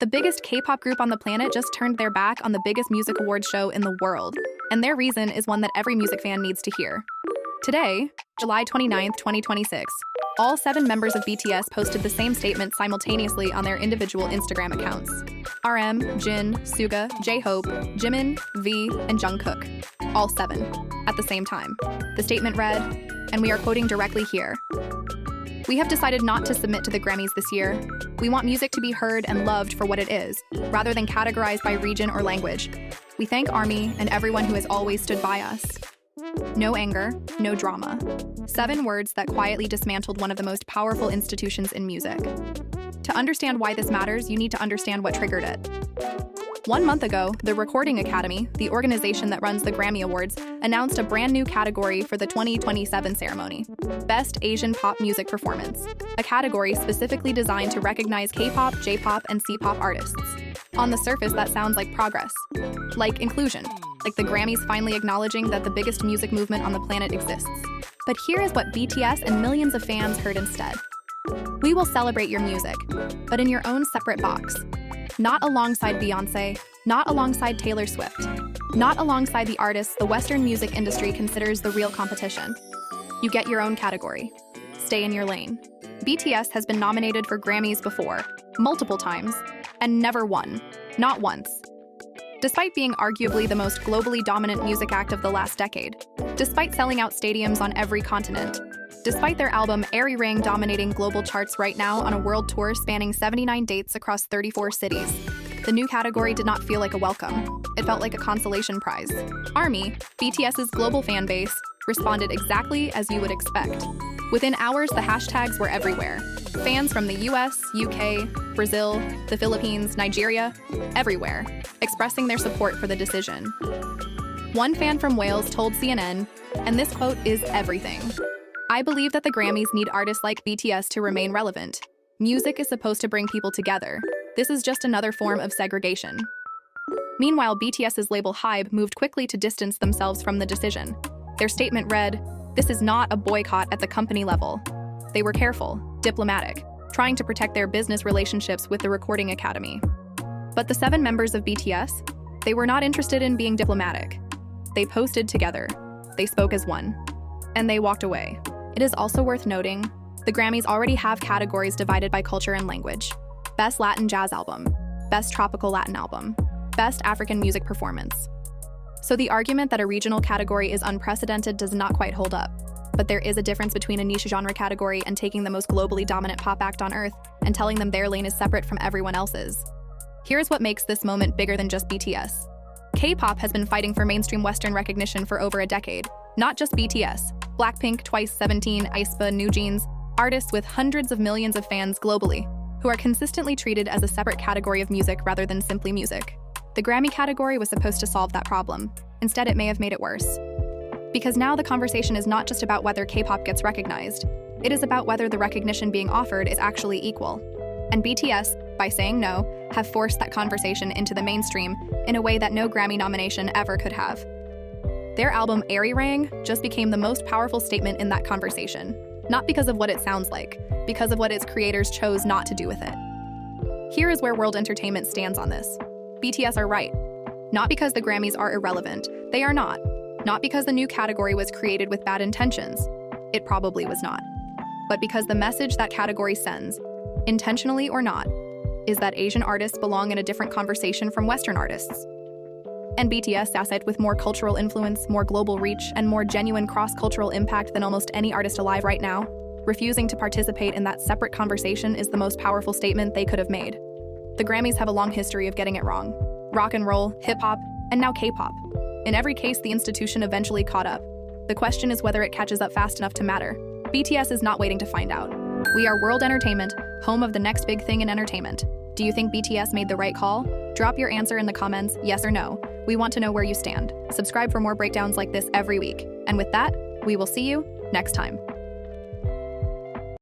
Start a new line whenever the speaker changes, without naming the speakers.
The biggest K-pop group on the planet just turned their back on the biggest music awards show in the world, and their reason is one that every music fan needs to hear. Today, July 29th, 2026, all 7 members of BTS posted the same statement simultaneously on their individual Instagram accounts. RM, Jin, Suga, J-Hope, Jimin, V, and Jungkook. All 7, at the same time. The statement read, and we are quoting directly here, "We have decided not to submit to the Grammys this year. We want music to be heard and loved for what it is, rather than categorized by region or language. We thank ARMY and everyone who has always stood by us." No anger, no drama. 7 words that quietly dismantled one of the most powerful institutions in music. To understand why this matters, you need to understand what triggered it. 1 month ago, the Recording Academy, the organization that runs the Grammy Awards, announced a brand new category for the 2027 ceremony: Best Asian Pop Music Performance, a category specifically designed to recognize K-pop, J-pop, and C-pop artists. On the surface, that sounds like progress, like inclusion, like the Grammys finally acknowledging that the biggest music movement on the planet exists. But here is what BTS and millions of fans heard instead. "We will celebrate your music, but in your own separate box. Not alongside Beyoncé, not alongside Taylor Swift, not alongside the artists the Western music industry considers the real competition. You get your own category. Stay in your lane." BTS has been nominated for Grammys before, multiple times, and never won, not once. Despite being arguably the most globally dominant music act of the last decade, despite selling out stadiums on every continent, despite their album ARMY Ring dominating global charts right now on a world tour spanning 79 dates across 34 cities, the new category did not feel like a welcome. It felt like a consolation prize. ARMY, BTS's global fan base, responded exactly as you would expect. Within hours, the hashtags were everywhere. Fans from the US, UK, Brazil, the Philippines, Nigeria, everywhere, expressing their support for the decision. One fan from Wales told CNN, and this quote is everything, "I believe that the Grammys need artists like BTS to remain relevant. Music is supposed to bring people together. This is just another form of segregation." Meanwhile, BTS's label HYBE moved quickly to distance themselves from the decision. Their statement read, "This is not a boycott at the company level." They were careful, diplomatic, trying to protect their business relationships with the Recording Academy. But the 7 members of BTS, they were not interested in being diplomatic. They posted together, they spoke as one, and they walked away. It is also worth noting, the Grammys already have categories divided by culture and language: Best Latin Jazz Album, Best Tropical Latin Album, Best African Music Performance. So the argument that a regional category is unprecedented does not quite hold up. But there is a difference between a niche genre category and taking the most globally dominant pop act on earth and telling them their lane is separate from everyone else's. Here's what makes this moment bigger than just BTS. K-pop has been fighting for mainstream Western recognition for over a decade. Not just BTS, Blackpink, Twice, 17, aespa, NewJeans, artists with hundreds of millions of fans globally, who are consistently treated as a separate category of music rather than simply music. The Grammy category was supposed to solve that problem. Instead, it may have made it worse. Because now the conversation is not just about whether K-pop gets recognized. It is about whether the recognition being offered is actually equal. And BTS, by saying no, have forced that conversation into the mainstream in a way that no Grammy nomination ever could have. Their album ARMY Ring just became the most powerful statement in that conversation. Not because of what it sounds like, because of what its creators chose not to do with it. Here is where world entertainment stands on this. BTS are right. Not because the Grammys are irrelevant, they are not. Not because the new category was created with bad intentions. It probably was not. But because the message that category sends, intentionally or not, is that Asian artists belong in a different conversation from Western artists. And BTS, asset with more cultural influence, more global reach, and more genuine cross-cultural impact than almost any artist alive right now, refusing to participate in that separate conversation is the most powerful statement they could have made. The Grammys have a long history of getting it wrong. Rock and roll, hip-hop, and now K-pop. In every case, the institution eventually caught up. The question is whether it catches up fast enough to matter. BTS is not waiting to find out. We are World Entertainment, home of the next big thing in entertainment. Do you think BTS made the right call? Drop your answer in the comments, yes or no. We want to know where you stand. Subscribe for more breakdowns like this every week. And with that, we will see you next time.